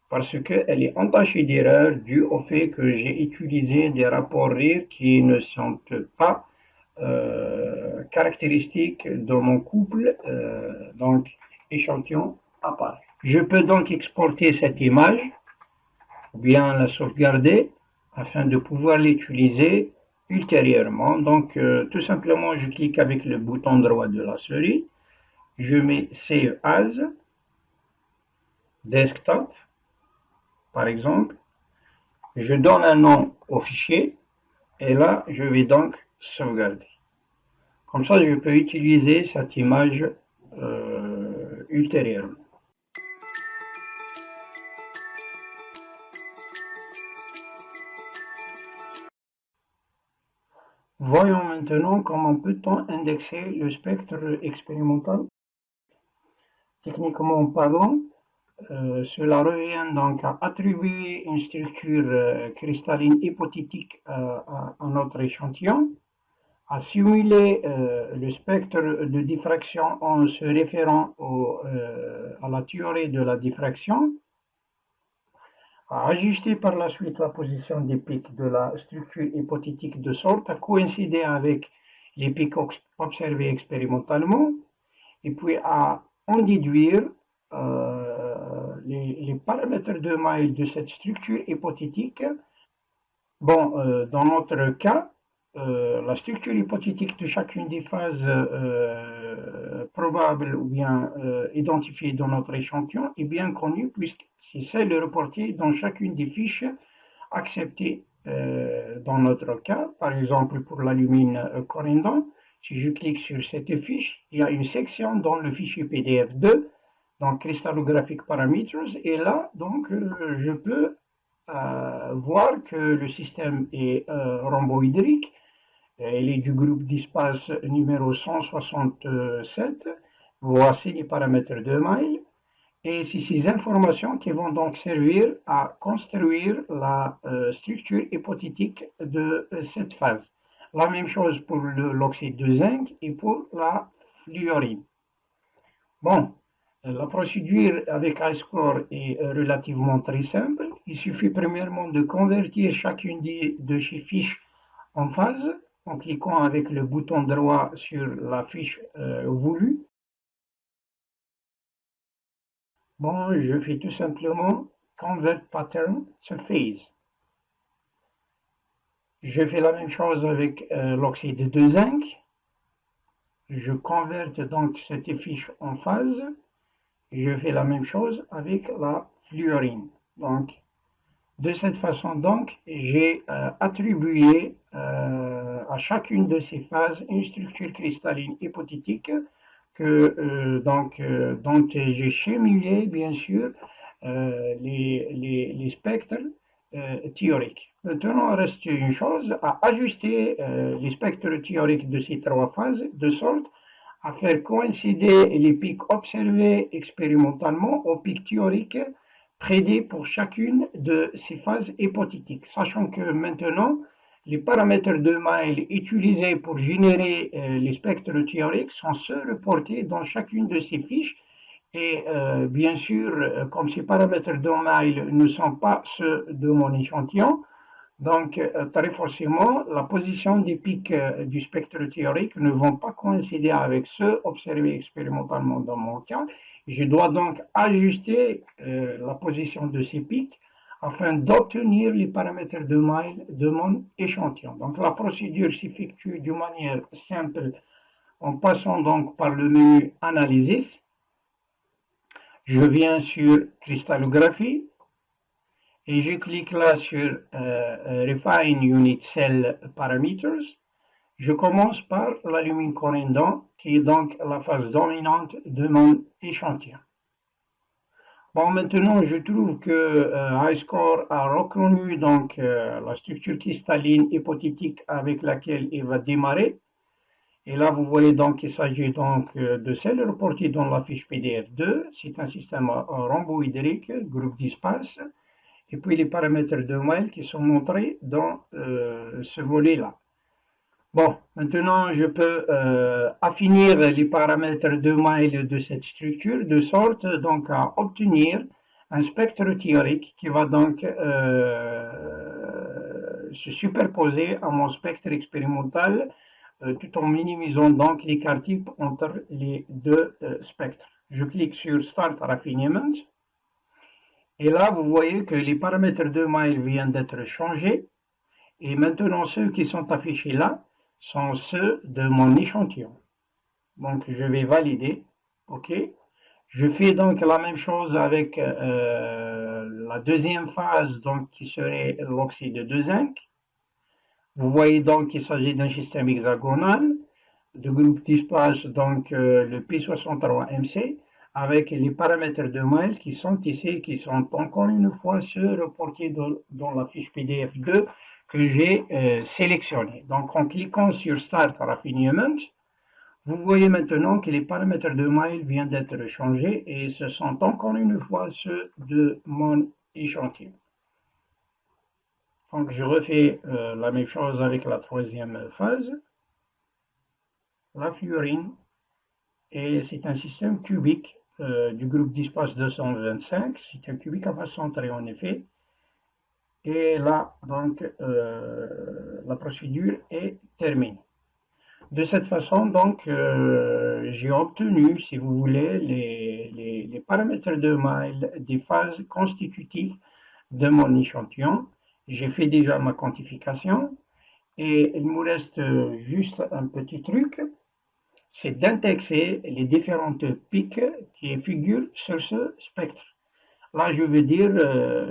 [SPEAKER 1] parce qu'elle est entachée d'erreurs due au fait que j'ai utilisé des rapports RIR qui ne sont pas caractéristiques de mon couple, donc échantillon appareil. Je peux donc exporter cette image ou bien la sauvegarder afin de pouvoir l'utiliser ultérieurement. Donc tout simplement je clique avec le bouton droit de la souris, je mets Save As, Desktop par exemple, je donne un nom au fichier et là je vais donc sauvegarder. Comme ça je peux utiliser cette image ultérieurement. Voyons maintenant comment peut-on indexer le spectre expérimental. Techniquement parlant, cela revient donc à attribuer une structure cristalline hypothétique à notre échantillon à simuler le spectre de diffraction en se référant à la théorie de la diffraction, à ajuster par la suite la position des pics de la structure hypothétique de sorte à coïncider avec les pics observés expérimentalement, et puis à en déduire les paramètres de Maille de cette structure hypothétique. Bon, dans notre cas, la structure hypothétique de chacune des phases probables ou bien identifiées dans notre échantillon est bien connue puisque c'est celle reportée dans chacune des fiches acceptées dans notre cas. Par exemple, pour l'alumine corindon, si je clique sur cette fiche, il y a une section dans le fichier PDF2, donc cristallographic parameters, et là, donc, je peux voir que le système est rhomboédrique. Il est du groupe d'espace numéro 167. Voici les paramètres de Maille. Et c'est ces informations qui vont donc servir à construire la structure hypothétique de cette phase. La même chose pour l'oxyde de zinc et pour la fluorine. Bon, la procédure avec iScore est relativement très simple. Il suffit premièrement de convertir chacune de ces fiches en phase en cliquant avec le bouton droit sur la fiche voulue. Bon, je fais tout simplement Convert Pattern to Phase. Je fais la même chose avec l'oxyde de zinc. Je converte donc cette fiche en phase. Je fais la même chose avec la fluorine. Donc, de cette façon, donc, j'ai attribué à chacune de ces phases une structure cristalline hypothétique dont j'ai simulé, bien sûr, les spectres théoriques. Maintenant, il reste une chose, à ajuster les spectres théoriques de ces trois phases de sorte à faire coïncider les pics observés expérimentalement aux pics théoriques prédits pour chacune de ces phases hypothétiques, sachant que maintenant, les paramètres de Maille utilisés pour générer les spectres théoriques sont ceux reportés dans chacune de ces fiches. Et bien sûr, comme ces paramètres de Maille ne sont pas ceux de mon échantillon, donc, très forcément, la position des pics du spectre théorique ne vont pas coïncider avec ceux observés expérimentalement dans mon cas. Je dois donc ajuster la position de ces pics afin d'obtenir les paramètres de Maille de mon échantillon. Donc, la procédure s'effectue d'une manière simple en passant donc par le menu Analysis. Je viens sur Cristallographie. Et je clique là sur Refine Unit Cell Parameters. Je commence par l'alumine corindon, qui est donc la phase dominante de mon échantillon. Bon, maintenant, je trouve que iScore a reconnu donc la structure cristalline hypothétique avec laquelle il va démarrer. Et là, vous voyez donc qu'il s'agit donc de celle reportée dans la fiche PDF2. C'est un système rhomboédrique, groupe d'espace. Et puis les paramètres de Maille qui sont montrés dans ce volet-là. Bon, maintenant je peux affiner les paramètres de Maille de cette structure de sorte donc à obtenir un spectre théorique qui va donc se superposer à mon spectre expérimental tout en minimisant donc l'écart type entre les deux spectres. Je clique sur Start Raffinement. Et là, vous voyez que les paramètres de Maille viennent d'être changés. Et maintenant, ceux qui sont affichés là sont ceux de mon échantillon. Donc, je vais valider. OK. Je fais donc la même chose avec la deuxième phase, donc qui serait l'oxyde de zinc. Vous voyez donc qu'il s'agit d'un système hexagonal de groupe d'espace, donc le P63MC, avec les paramètres de Maille qui sont ici, qui sont encore une fois ceux reportés dans la fiche PDF2 que j'ai sélectionné. Donc en cliquant sur Start Raffinement, vous voyez maintenant que les paramètres de Maille viennent d'être changés et ce sont encore une fois ceux de mon échantillon. Donc je refais la même chose avec la troisième phase. la fluorine, et c'est un système cubique du groupe d'espace 225. C'est un cubique à face centrée en effet. Et là, donc, la procédure est terminée. De cette façon, donc, j'ai obtenu, si vous voulez, les paramètres de Mile des phases constitutives de mon échantillon. J'ai fait déjà ma quantification et il me reste juste un petit truc, c'est d'indexer les différentes pics qui figurent sur ce spectre. Là, je veux dire,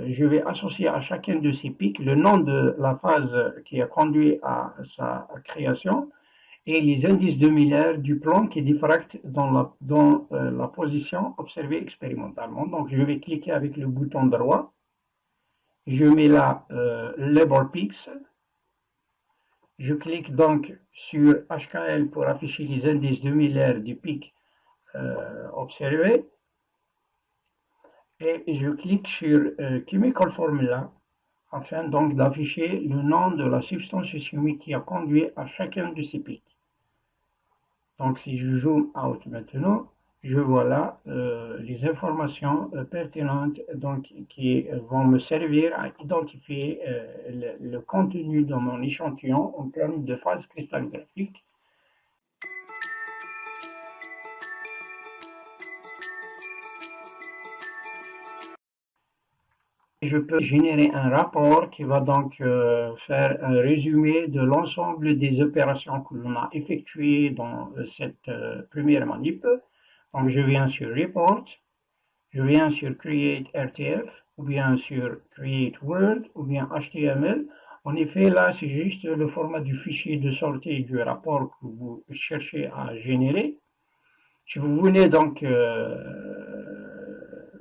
[SPEAKER 1] je vais associer à chacun de ces pics le nom de la phase qui a conduit à sa création et les indices de Miller du plan qui diffracte dans la position observée expérimentalement. Donc, je vais cliquer avec le bouton droit. Je mets là Label Peaks. Je clique donc sur HKL pour afficher les indices de Miller du pic observé. Et je clique sur Chemical Formula afin donc d'afficher le nom de la substance chimique qui a conduit à chacun de ces pics. Donc si je zoome out maintenant, je vois là les informations pertinentes donc, qui vont me servir à identifier le contenu de mon échantillon en termes de phase cristallographique. Je peux générer un rapport qui va donc faire un résumé de l'ensemble des opérations que l'on a effectuées dans cette première manip. Donc je viens sur Report, je viens sur Create RTF, ou bien sur Create Word, ou bien HTML. En effet, là, c'est juste le format du fichier de sortie du rapport que vous cherchez à générer. Si vous venez donc,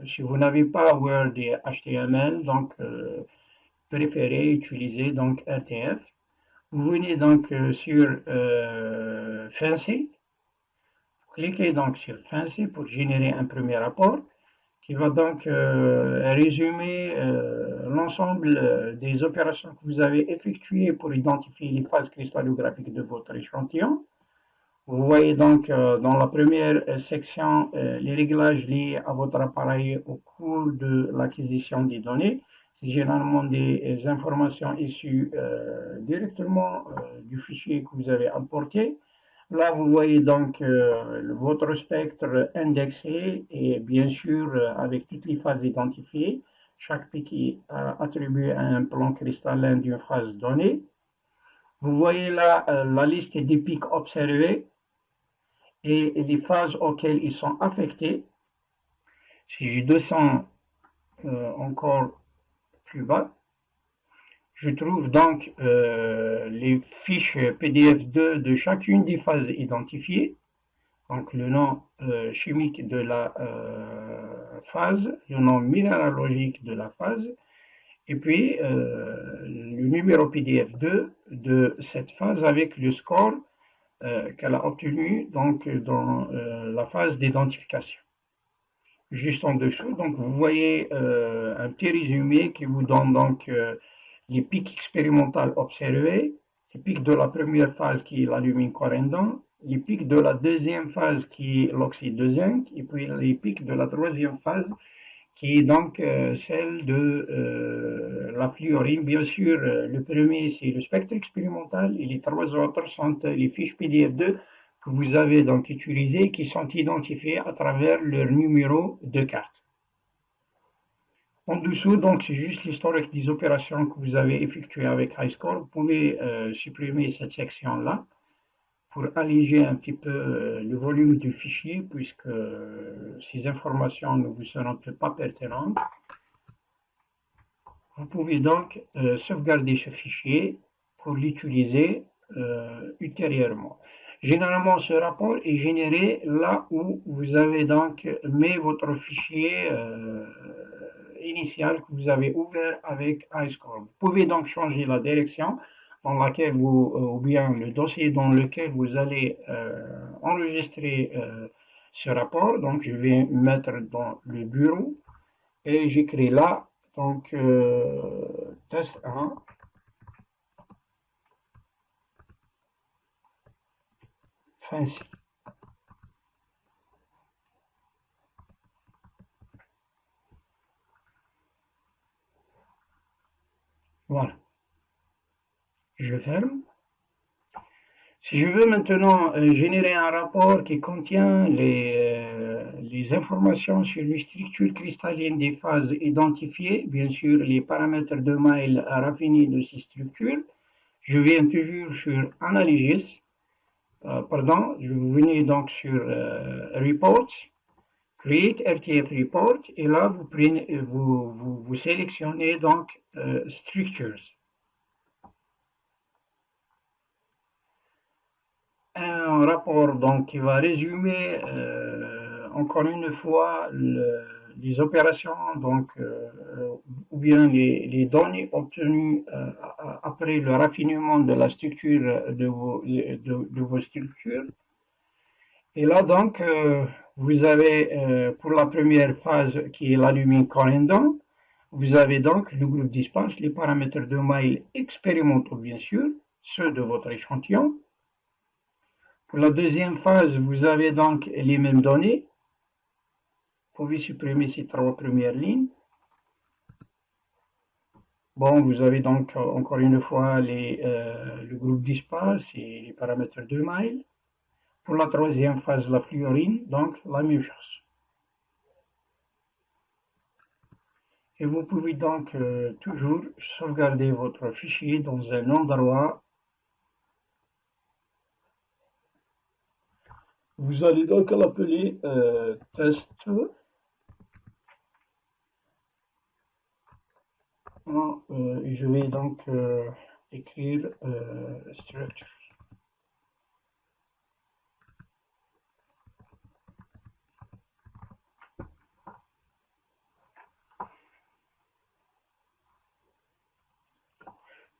[SPEAKER 1] si vous n'avez pas Word et HTML, donc préférez utiliser donc RTF. Vous venez donc sur Fancy. Cliquez donc sur Fancy pour générer un premier rapport qui va donc résumer l'ensemble des opérations que vous avez effectuées pour identifier les phases cristallographiques de votre échantillon. Vous voyez donc dans la première section les réglages liés à votre appareil au cours de l'acquisition des données. C'est généralement des informations issues directement du fichier que vous avez importé. Là, vous voyez donc votre spectre indexé et bien sûr avec toutes les phases identifiées. Chaque pic est attribué à un plan cristallin d'une phase donnée. Vous voyez là la liste des pics observés et les phases auxquelles ils sont affectés. Si je descends encore plus bas, je trouve donc les fiches PDF2 de chacune des phases identifiées. Donc le nom chimique de la phase, le nom minéralogique de la phase, et puis le numéro PDF2 de cette phase avec le score qu'elle a obtenu donc, dans la phase d'identification. Juste en dessous, donc vous voyez un petit résumé qui vous donne donc les pics expérimentaux observés, les pics de la première phase qui est l'alumine corindon, les pics de la deuxième phase qui est l'oxyde de zinc, et puis les pics de la troisième phase qui est donc celle de la fluorine. Bien sûr, le premier c'est le spectre expérimental et les trois autres sont les fiches PDF2 que vous avez donc utilisées qui sont identifiées à travers leur numéro de carte. En dessous, donc, c'est juste l'historique des opérations que vous avez effectuées avec HiScore. Vous pouvez supprimer cette section-là pour alléger un petit peu le volume du fichier puisque ces informations ne vous seront pas pertinentes. Vous pouvez donc sauvegarder ce fichier pour l'utiliser ultérieurement. Généralement, ce rapport est généré là où vous avez donc mis votre fichier initial que vous avez ouvert avec HiScore. Vous pouvez donc changer la direction dans laquelle vous, ou bien le dossier dans lequel vous allez enregistrer ce rapport. Donc, je vais mettre dans le bureau et j'écris là, donc, test 1. fancy. Voilà, je ferme. Si je veux maintenant générer un rapport qui contient les informations sur les structures cristalline des phases identifiées, bien sûr les paramètres de Mail raffinés de ces structures, je viens toujours sur Analysis, je venais donc sur Reports, Create RTF Report, et là vous sélectionnez donc Structures. Un rapport donc qui va résumer encore une fois les opérations donc ou bien les données obtenues après le raffinement de la structure de vos structures. Et là donc vous avez pour la première phase qui est l'alumine corindon, vous avez donc le groupe d'espace, les paramètres de Mail expérimentaux bien sûr, ceux de votre échantillon. Pour la deuxième phase, vous avez donc les mêmes données. Vous pouvez supprimer ces trois premières lignes. Bon, vous avez donc encore une fois le groupe d'espace et les paramètres de Mail. Pour la troisième phase, la fluorine, donc la même chose. Et vous pouvez donc toujours sauvegarder votre fichier dans un endroit. Vous allez donc l'appeler test. Je vais donc écrire structure.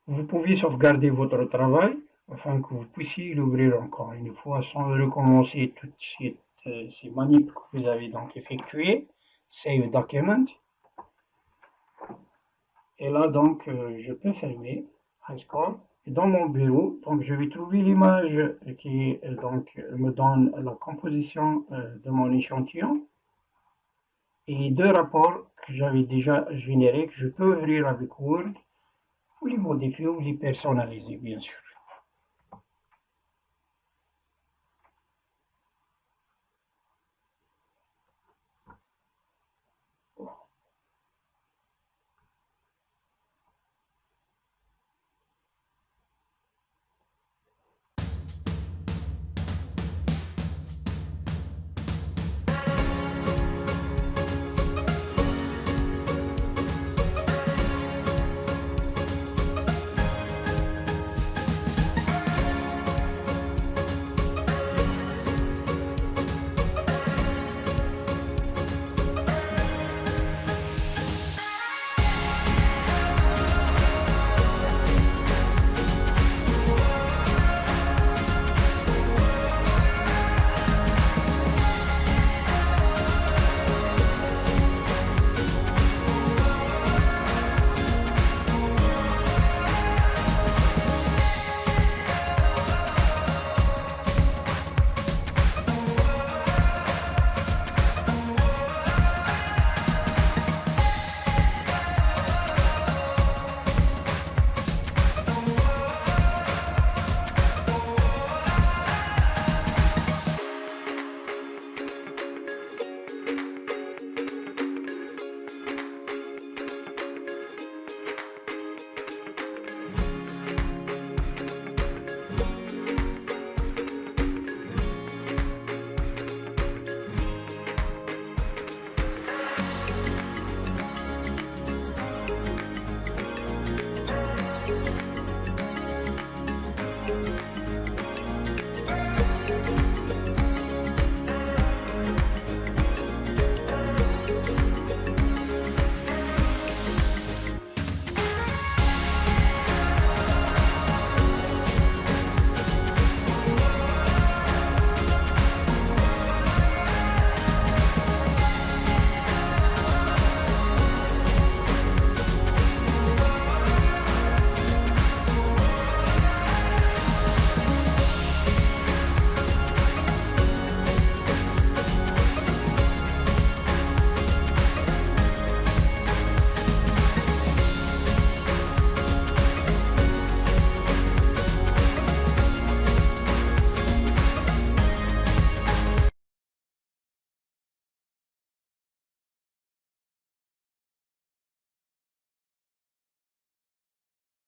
[SPEAKER 1] Vous pouvez sauvegarder votre travail afin que vous puissiez l'ouvrir encore une fois sans recommencer toutes ces manips que vous avez donc effectuées. Save document. Et là donc je peux fermer High Score. Et dans mon bureau, donc je vais trouver l'image qui donc me donne la composition de mon échantillon et les deux rapports que j'avais déjà générés que je peux ouvrir avec Word ou les modifier ou les personnaliser bien sûr.